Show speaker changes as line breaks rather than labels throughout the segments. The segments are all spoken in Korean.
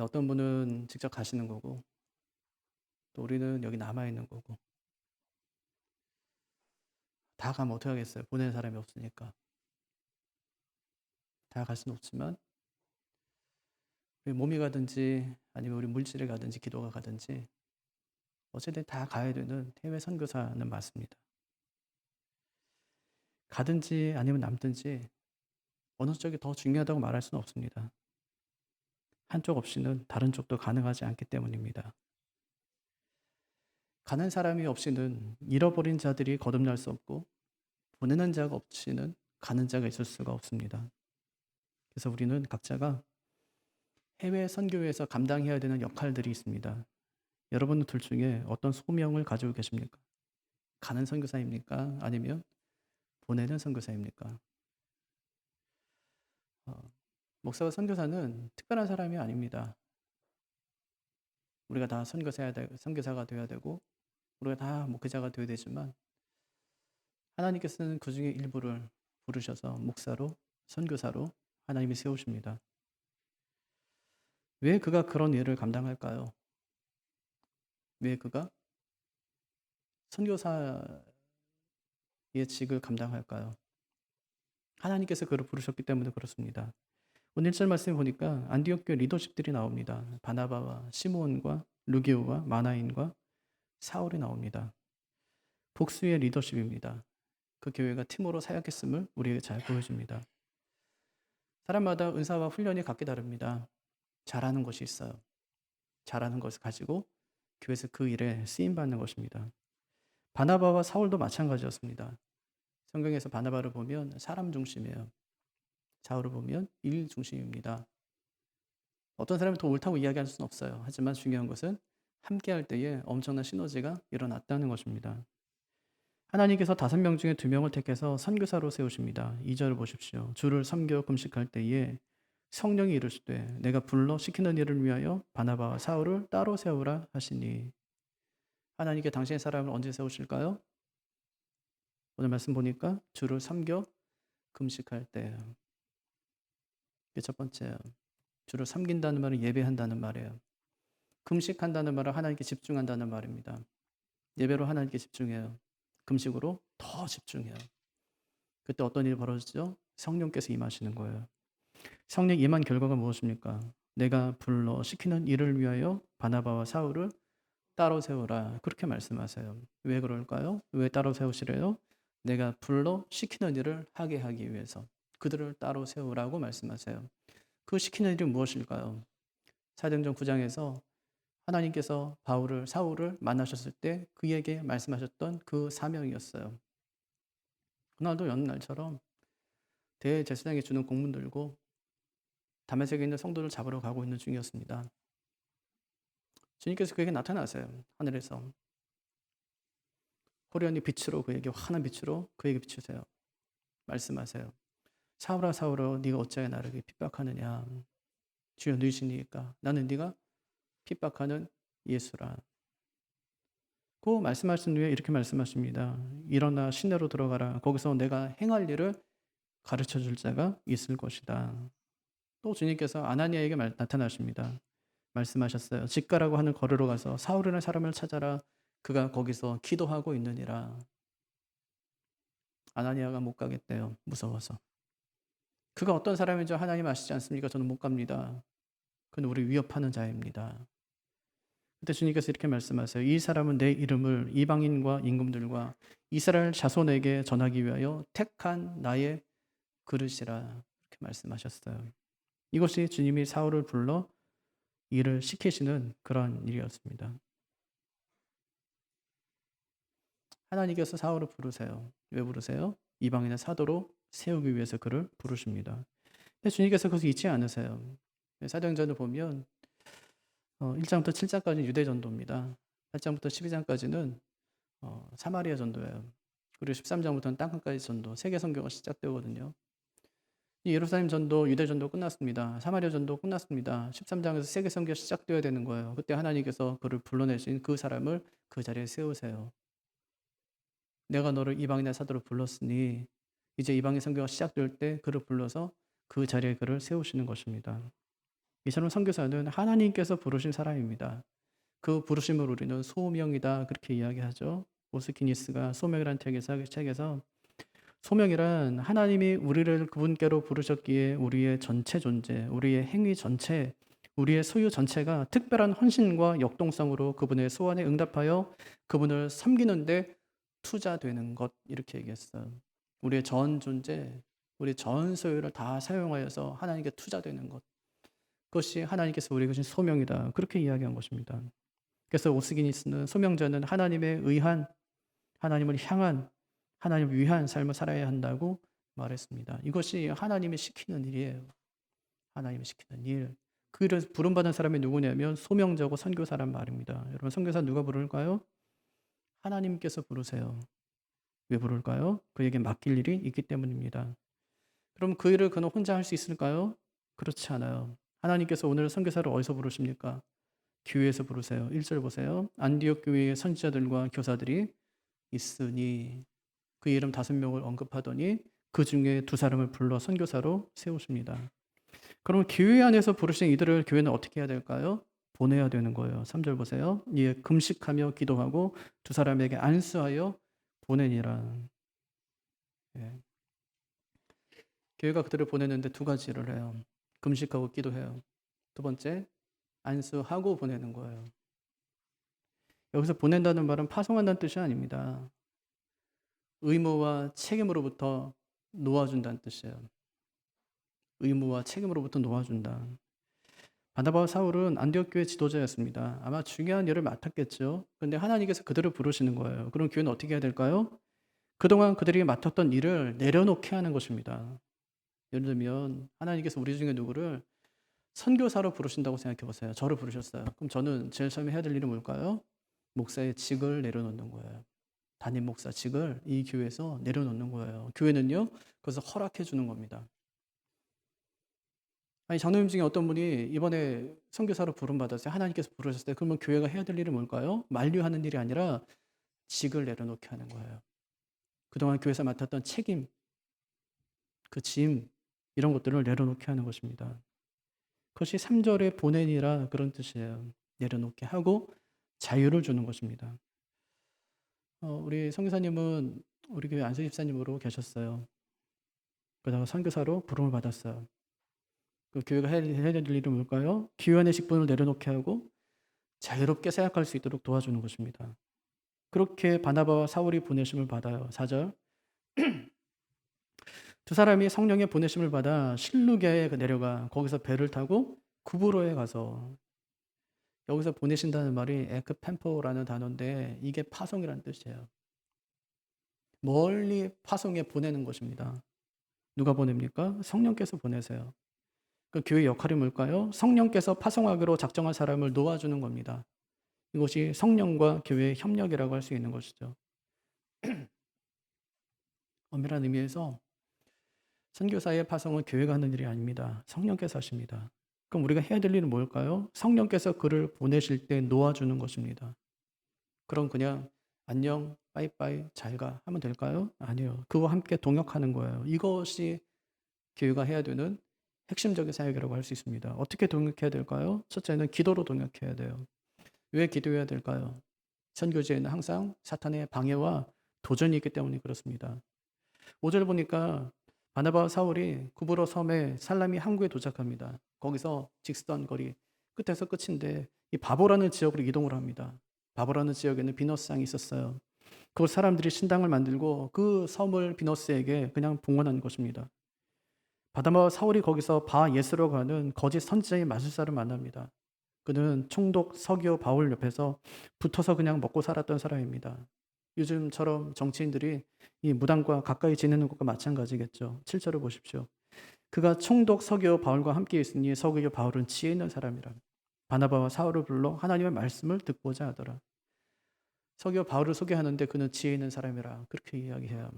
어떤 분은 직접 가시는 거고 또 우리는 여기 남아 있는 거고 다 가면 어떡하겠어요. 보내는 사람이 없으니까. 다 갈 수는 없지만 우리 몸이 가든지 아니면 우리 물질이 가든지 기도가 가든지 어쨌든 다 가야 되는 해외 선교사는 맞습니다. 가든지 아니면 남든지 어느 쪽이 더 중요하다고 말할 수는 없습니다. 한쪽 없이는 다른 쪽도 가능하지 않기 때문입니다. 가는 사람이 없이는 잃어버린 자들이 거듭날 수 없고 보내는 자가 없이는 가는 자가 있을 수가 없습니다. 그래서 우리는 각자가 해외 선교에서 감당해야 되는 역할들이 있습니다. 여러분은 둘 중에 어떤 소명을 가지고 계십니까? 가는 선교사입니까? 아니면 보내는 선교사입니까? 어, 목사와 선교사는 특별한 사람이 아닙니다. 우리가 다 선교사가 되어야 되고 우리가 다 목회자가 되어야 되지만 하나님께서는 그 중에 일부를 부르셔서 목사로 선교사로 하나님이 세우십니다. 왜 그가 그런 일을 감당할까요? 왜 그가 선교사의 직을 감당할까요? 하나님께서 그를 부르셨기 때문에 그렇습니다. 오늘 1절 말씀에 보니까 안디옥 교회 리더십들이 나옵니다. 바나바와 시므온과 루기오와 마나인과 사울이 나옵니다. 복수의 리더십입니다. 그 교회가 팀으로 사역했음을 우리에게 잘 보여줍니다. 사람마다 은사와 훈련이 각기 다릅니다. 잘하는 것이 있어요. 잘하는 것을 가지고 교회에서 그 일에 쓰임받는 것입니다. 바나바와 사울도 마찬가지였습니다. 성경에서 바나바를 보면 사람 중심이에요. 사울을 보면 일 중심입니다. 어떤 사람이 더 옳다고 이야기할 수는 없어요. 하지만 중요한 것은 함께할 때에 엄청난 시너지가 일어났다는 것입니다. 하나님께서 5명 중에 2명을 택해서 선교사로 세우십니다. 2절을 보십시오. 주를 섬겨 금식할 때에 성령이 이르시되 내가 불러 시키는 일을 위하여 바나바와 사울을 따로 세우라 하시니. 하나님께 당신의 사람을 언제 세우실까요? 오늘 말씀 보니까 주를 섬겨 금식할 때. 이게 첫 번째예요. 주를 섬긴다는 말은 예배한다는 말이에요. 금식한다는 말은 하나님께 집중한다는 말입니다. 예배로 하나님께 집중해요. 금식으로 더 집중해요. 그때 어떤 일이 벌어지죠? 성령께서 임하시는 거예요. 성령 임한 결과가 무엇입니까? 내가 불러 시키는 일을 위하여 바나바와 사울을 따로 세우라. 그렇게 말씀하세요. 왜 그럴까요? 왜 따로 세우시래요? 내가 불러 시키는 일을 하게 하기 위해서 그들을 따로 세우라고 말씀하세요. 그 시키는 일이 무엇일까요? 사도행전 9장에서 하나님께서 사울을 만나셨을 때 그에게 말씀하셨던 그 사명이었어요. 그날도 여느 날처럼 대제사장이 주는 공문 들고 다메섹에 있는 성도를 잡으러 가고 있는 중이었습니다. 주님께서 그에게 나타나세요. 하늘에서. 호련히 빛으로 그에게 환한 빛으로 그에게 비추세요. 말씀하세요. 사울아 사울아 네가 어찌하여 나를 핍박하느냐. 주여 누이시니까 나는 네가 핍박하는 예수라. 그 말씀하신 후에 이렇게 말씀하십니다. 일어나 시내로 들어가라. 거기서 내가 행할 일을 가르쳐 줄 자가 있을 것이다. 또 주님께서 아나니아에게 나타나십니다. 말씀하셨어요. 직가라고 하는 거리로 가서 사울이라는 사람을 찾아라. 그가 거기서 기도하고 있느니라. 아나니아가 못 가겠대요. 무서워서. 그가 어떤 사람인지 하나님 아시지 않습니까? 저는 못 갑니다. 그는 우리 위협하는 자입니다. 그때 주님께서 이렇게 말씀하세요. 이 사람은 내 이름을 이방인과 임금들과 이스라엘 자손에게 전하기 위하여 택한 나의 그릇이라. 이렇게 말씀하셨어요. 이것이 주님이 사울을 불러 일을 시키시는 그런 일이었습니다. 하나님께서 사울을 부르세요. 왜 부르세요? 이방인의 사도로 세우기 위해서 그를 부르십니다. 근데 주님께서 그것을 잊지 않으세요. 사도행전을 보면 1장부터 7장까지는 유대 전도입니다. 8장부터 12장까지는 사마리아 전도예요. 그리고 13장부터는 땅끝까지 전도, 세계 선교가 시작되거든요. 이 예루살렘 전도, 유대 전도 끝났습니다. 사마리아 전도 끝났습니다. 13장에서 세계 선교가 시작되어야 되는 거예요. 그때 하나님께서 그를 불러내신 그 사람을 그 자리에 세우세요. 내가 너를 이방인의 사도로 불렀으니 이제 이방인 선교가 시작될 때 그를 불러서 그 자리에 그를 세우시는 것입니다. 이처럼 선교사는 하나님께서 부르신 사람입니다. 그 부르심을 우리는 소명이다 그렇게 이야기하죠. 오스키니스가 소명이라는 책에서 소명이란 하나님이 우리를 그분께로 부르셨기에 우리의 전체 존재, 우리의 행위 전체, 우리의 소유 전체가 특별한 헌신과 역동성으로 그분의 소원에 응답하여 그분을 섬기는데 투자되는 것 이렇게 얘기했어요. 우리의 전 존재, 우리 전 소유를 다 사용하여서 하나님께 투자되는 것. 그것이 하나님께서 우리에게 주신 소명이다. 그렇게 이야기한 것입니다. 그래서 오스기니스는 소명자는 하나님에 의한, 하나님을 향한, 하나님을 위한 삶을 살아야 한다고 말했습니다. 이것이 하나님이 시키는 일이에요. 하나님이 시키는 일. 그 일을 부름받은 사람이 누구냐면 소명자고 선교사란 말입니다. 여러분 선교사 누가 부를까요? 하나님께서 부르세요. 왜 부를까요? 그에게 맡길 일이 있기 때문입니다. 그럼 그 일을 그는 혼자 할 수 있을까요? 그렇지 않아요. 하나님께서 오늘 선교사를 어디서 부르십니까? 교회에서 부르세요. 1절 보세요. 안디옥 교회의 선지자들과 교사들이 있으니 그 이름 5명을 언급하더니 그 중에 2사람을 불러 선교사로 세우십니다. 그럼 교회 안에서 부르신 이들을 교회는 어떻게 해야 될까요? 보내야 되는 거예요. 3절 보세요. 이에 금식하며 기도하고 2사람에게 안수하여 보내니라. 예. 교회가 그들을 보내는데 2가지를 해요. 금식하고 기도해요. 2번째, 안수하고 보내는 거예요. 여기서 보낸다는 말은 파송한다는 뜻이 아닙니다. 의무와 책임으로부터 놓아준다는 뜻이에요. 의무와 책임으로부터 놓아준다. 바나바와 사울은 안디옥 교회 지도자였습니다. 아마 중요한 일을 맡았겠죠. 그런데 하나님께서 그들을 부르시는 거예요. 그럼 교회는 어떻게 해야 될까요? 그동안 그들이 맡았던 일을 내려놓게 하는 것입니다. 예를 들면 하나님께서 우리 중에 누구를 선교사로 부르신다고 생각해 보세요. 저를 부르셨어요. 그럼 저는 제일 처음에 해야 될 일은 뭘까요? 목사의 직을 내려놓는 거예요. 담임 목사 직을 이 교회에서 내려놓는 거예요. 교회는요, 그래서 허락해 주는 겁니다. 아니, 장로님 중에 어떤 분이 이번에 선교사로 부름받았어요. 하나님께서 부르셨어요. 그러면 교회가 해야 될 일은 뭘까요? 만류하는 일이 아니라 직을 내려놓게 하는 거예요. 그동안 교회에서 맡았던 책임, 그 짐, 이런 것들을 내려놓게 하는 것입니다. 그것이 3절의 보내니라 그런 뜻이에요. 내려놓게 하고 자유를 주는 것입니다. 우리 선교사님은 우리 교회 안수 집사님으로 계셨어요. 그러다가 선교사로 부름을 받았어요. 그 교회가 해야 될 일은 뭘까요? 기관의 직분을 내려놓게 하고 자유롭게 생각할 수 있도록 도와주는 것입니다. 그렇게 바나바와 사울이 보내심을 받아요. 4절. 2사람이 성령의 보내심을 받아 실루게에 내려가 거기서 배를 타고 구브로에 가서, 여기서 보내신다는 말이 에크펜포라는 단어인데 이게 파송이라는 뜻이에요. 멀리 파송에 보내는 것입니다. 누가 보냅니까? 성령께서 보내세요. 그 교회 역할이 뭘까요? 성령께서 파송하기로 작정한 사람을 놓아주는 겁니다. 이것이 성령과 교회의 협력이라고 할 수 있는 것이죠. 엄밀한 의미에서 선교사의 파송은 교회가 하는 일이 아닙니다. 성령께서 하십니다. 그럼 우리가 해야 될 일은 뭘까요? 성령께서 그를 보내실 때 놓아주는 것입니다. 그럼 그냥 안녕, 빠이빠이, 잘가 하면 될까요? 아니요. 그와 함께 동역하는 거예요. 이것이 교회가 해야 되는 핵심적인 사역이라고 할 수 있습니다. 어떻게 동역해야 될까요? 첫째는 기도로 동역해야 돼요. 왜 기도해야 될까요? 선교지에는 항상 사탄의 방해와 도전이 있기 때문에 그렇습니다. 5절 보니까 바나바와 사울이 구브로 섬에 살라미 항구에 도착합니다. 거기서 직선 거리 끝에서 끝인데 이 바보라는 지역으로 이동을 합니다. 바보라는 지역에는 비너스상이 있었어요. 그 사람들이 신당을 만들고 그 섬을 비너스에게 그냥 봉헌한 것입니다. 바나바와 사울이 거기서 바 예스라고 하는 거짓 선지자의 마술사를 만납니다. 그는 총독 서기오 바울 옆에서 붙어서 그냥 먹고 살았던 사람입니다. 요즘처럼 정치인들이 이 무당과 가까이 지내는 것과 마찬가지겠죠. 7절을 보십시오. 그가 총독 서기오 바울과 함께 있으니 서기오 바울은 지혜 있는 사람이라. 바나바와 사울을 불러 하나님의 말씀을 듣고자 하더라. 서기오 바울을 소개하는데 그는 지혜 있는 사람이라 그렇게 이야기해요.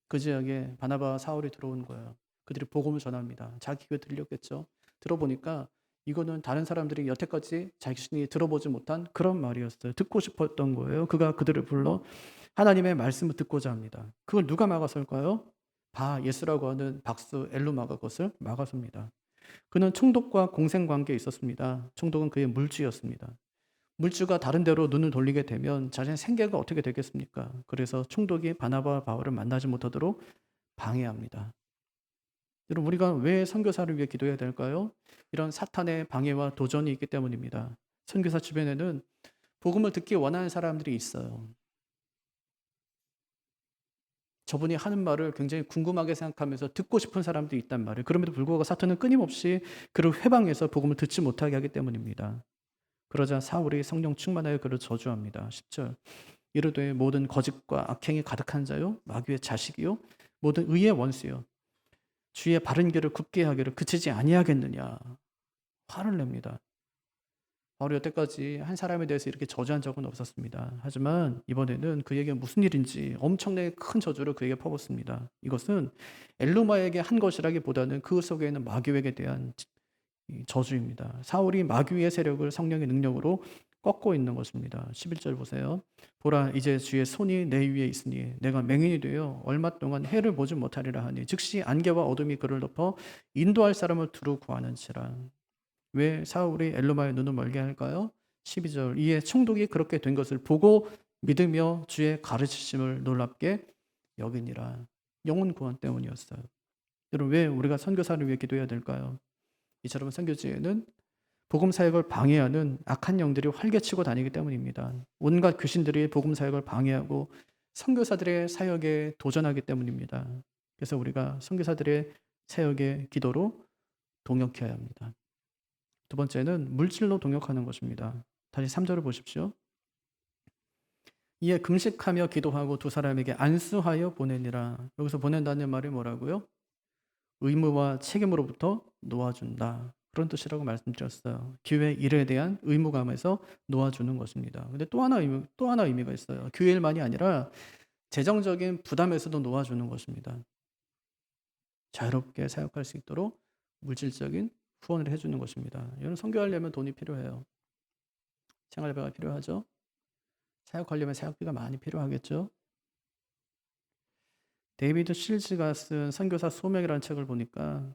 그 지역에 바나바와 사울이 들어온 거예요. 그들이 복음을 전합니다. 자기 귀에 들렸겠죠. 들어보니까 이거는 다른 사람들이 여태까지 자신이 들어보지 못한 그런 말이었어요. 듣고 싶었던 거예요. 그가 그들을 불러 하나님의 말씀을 듣고자 합니다. 그걸 누가 막아설까요? 바 예스라고 하는 박스 엘루마가 그것을 막아섭니다. 그는 총독과 공생관계에 있었습니다. 총독은 그의 물주였습니다. 물주가 다른 데로 눈을 돌리게 되면 자신의 생계가 어떻게 되겠습니까? 그래서 총독이 바나바와 바울을 만나지 못하도록 방해합니다. 여러분, 우리가 왜 선교사를 위해 기도해야 될까요? 이런 사탄의 방해와 도전이 있기 때문입니다. 선교사 주변에는 복음을 듣기 원하는 사람들이 있어요. 저분이 하는 말을 굉장히 궁금하게 생각하면서 듣고 싶은 사람들이 있단 말이에요. 그럼에도 불구하고 사탄은 끊임없이 그를 회방해서 복음을 듣지 못하게 하기 때문입니다. 그러자 사울이 성령 충만하여 그를 저주합니다. 10절. 이르되 모든 거짓과 악행이 가득한 자요 마귀의 자식이요 모든 의의 원수요 주의 바른 길을 굽게 하기를 그치지 아니하겠느냐. 화를 냅니다. 바울이 여태까지 한 사람에 대해서 이렇게 저주한 적은 없었습니다. 하지만 이번에는 그에게 무슨 일인지 엄청나게 큰 저주를 그에게 퍼붓습니다. 이것은 엘루마에게 한 것이라기보다는 그 속에 있는 마귀에게 대한 저주입니다. 사울이 마귀의 세력을 성령의 능력으로 꺾고 있는 것입니다. 11절 보세요. 보라 이제 주의 손이 내 위에 있으니 내가 맹인이 되어 얼마 동안 해를 보지 못하리라 하니 즉시 안개와 어둠이 그를 덮어 인도할 사람을 두루 구하는지라. 왜 사울이 엘루마의 눈을 멀게 할까요? 12절 이에 총독이 그렇게 된 것을 보고 믿으며 주의 가르치심을 놀랍게 여기니라. 영혼 구원 때문이었어요. 여러분, 왜 우리가 선교사를 위해 기도해야 될까요? 이처럼 선교지에는 복음 사역을 방해하는 악한 영들이 활개치고 다니기 때문입니다. 온갖 귀신들이 복음 사역을 방해하고 선교사들의 사역에 도전하기 때문입니다. 그래서 우리가 선교사들의 사역의 기도로 동역해야 합니다. 두 번째는 물질로 동역하는 것입니다. 다시 3절을 보십시오. 이에 금식하며 기도하고 두 사람에게 안수하여 보내니라. 여기서 보낸다는 말이 뭐라고요? 의무와 책임으로부터 놓아준다. 그런 뜻이라고 말씀드렸어요. 교회 일에 대한 의무감에서 놓아주는 것입니다. 근데 또 하나 의미가 있어요. 교회 일만이 아니라 재정적인 부담에서도 놓아주는 것입니다. 자유롭게 사역할 수 있도록 물질적인 후원을 해주는 것입니다. 이런 선교하려면 돈이 필요해요. 생활비가 필요하죠. 사역하려면 사역비가 많이 필요하겠죠. 데이비드 실즈가 쓴 선교사 소명이라는 책을 보니까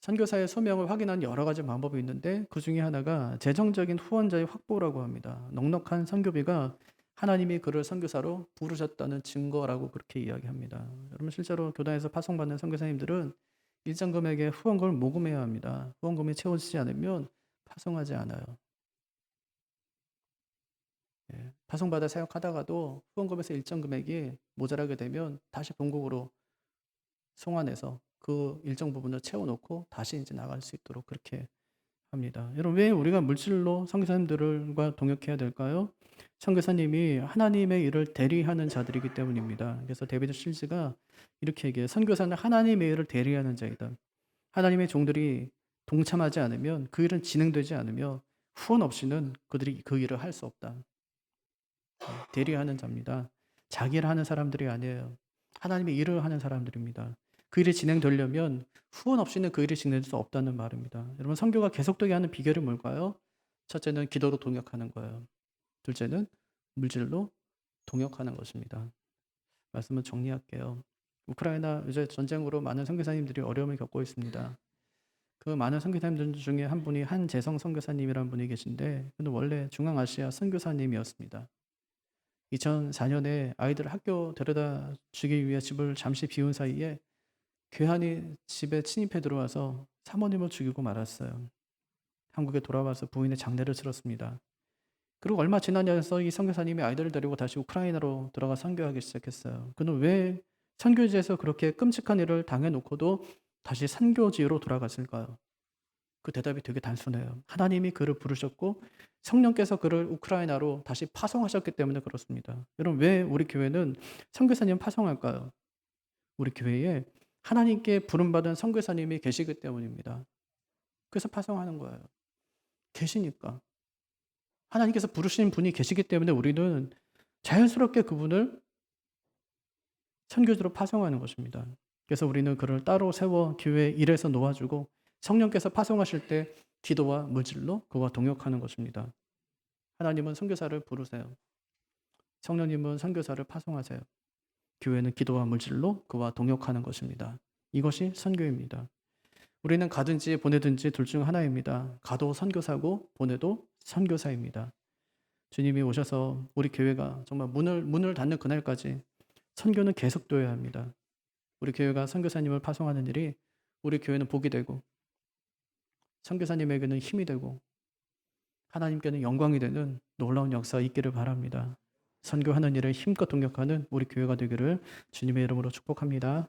선교사의 소명을 확인하는 여러 가지 방법이 있는데 그 중에 하나가 재정적인 후원자의 확보라고 합니다. 넉넉한 선교비가 하나님이 그를 선교사로 부르셨다는 증거라고 그렇게 이야기합니다. 여러분, 실제로 교단에서 파송받는 선교사님들은 일정 금액의 후원금을 모금해야 합니다. 후원금이 채워지지 않으면 파송하지 않아요. 파송받아 사역하다가도 후원금에서 일정 금액이 모자라게 되면 다시 본국으로 송환해서 그 일정 부분을 채워놓고 다시 이제 나갈 수 있도록 그렇게 합니다. 여러분, 왜 우리가 물질로 선교사님들과 동역해야 될까요? 선교사님이 하나님의 일을 대리하는 자들이기 때문입니다. 그래서 데이비드 실즈가 이렇게 얘기해요. 선교사는 하나님의 일을 대리하는 자이다. 하나님의 종들이 동참하지 않으면 그 일은 진행되지 않으며 후원 없이는 그들이 그 일을 할 수 없다. 대리하는 자입니다. 자기 일을 하는 사람들이 아니에요. 하나님의 일을 하는 사람들입니다. 그 일이 진행되려면 후원 없이는 그 일이 진행될 수 없다는 말입니다. 여러분, 선교가 계속되게 하는 비결이 뭘까요? 첫째는 기도로 동역하는 거예요. 둘째는 물질로 동역하는 것입니다. 말씀을 정리할게요. 우크라이나 이제 전쟁으로 많은 선교사님들이 어려움을 겪고 있습니다. 그 많은 선교사님들 중에 한 분이 한재성 선교사님이라는 분이 계신데 그는 원래 중앙아시아 선교사님이었습니다. 2004년에 아이들을 학교 데려다 주기 위해 집을 잠시 비운 사이에 괴한이 집에 침입해 들어와서 사모님을 죽이고 말았어요. 한국에 돌아와서 부인의 장례를 치렀습니다. 그리고 얼마 지나면서 이 선교사님이 아이들을 데리고 다시 우크라이나로 들어가 선교하기 시작했어요. 그는 왜 선교지에서 그렇게 끔찍한 일을 당해놓고도 다시 선교지로 돌아갔을까요? 그 대답이 되게 단순해요. 하나님이 그를 부르셨고 성령께서 그를 우크라이나로 다시 파송하셨기 때문에 그렇습니다. 여러분, 왜 우리 교회는 선교사님 파송할까요? 우리 교회에 하나님께 부름받은 선교사님이 계시기 때문입니다. 그래서 파송하는 거예요. 계시니까. 하나님께서 부르신 분이 계시기 때문에 우리는 자연스럽게 그분을 선교지로 파송하는 것입니다. 그래서 우리는 그를 따로 세워 교회 일에서 놓아주고 성령께서 파송하실 때 기도와 물질로 그와 동역하는 것입니다. 하나님은 선교사를 부르세요. 성령님은 선교사를 파송하세요. 교회는 기도와 물질로 그와 동역하는 것입니다. 이것이 선교입니다. 우리는 가든지 보내든지 둘 중 하나입니다. 가도 선교사고 보내도 선교사입니다. 주님이 오셔서 우리 교회가 정말 문을 닫는 그날까지 선교는 계속되어야 합니다. 우리 교회가 선교사님을 파송하는 일이 우리 교회는 복이 되고 선교사님에게는 힘이 되고 하나님께는 영광이 되는 놀라운 역사가 있기를 바랍니다. 선교하는 일을 힘껏 동력하는 우리 교회가 되기를 주님의 이름으로 축복합니다.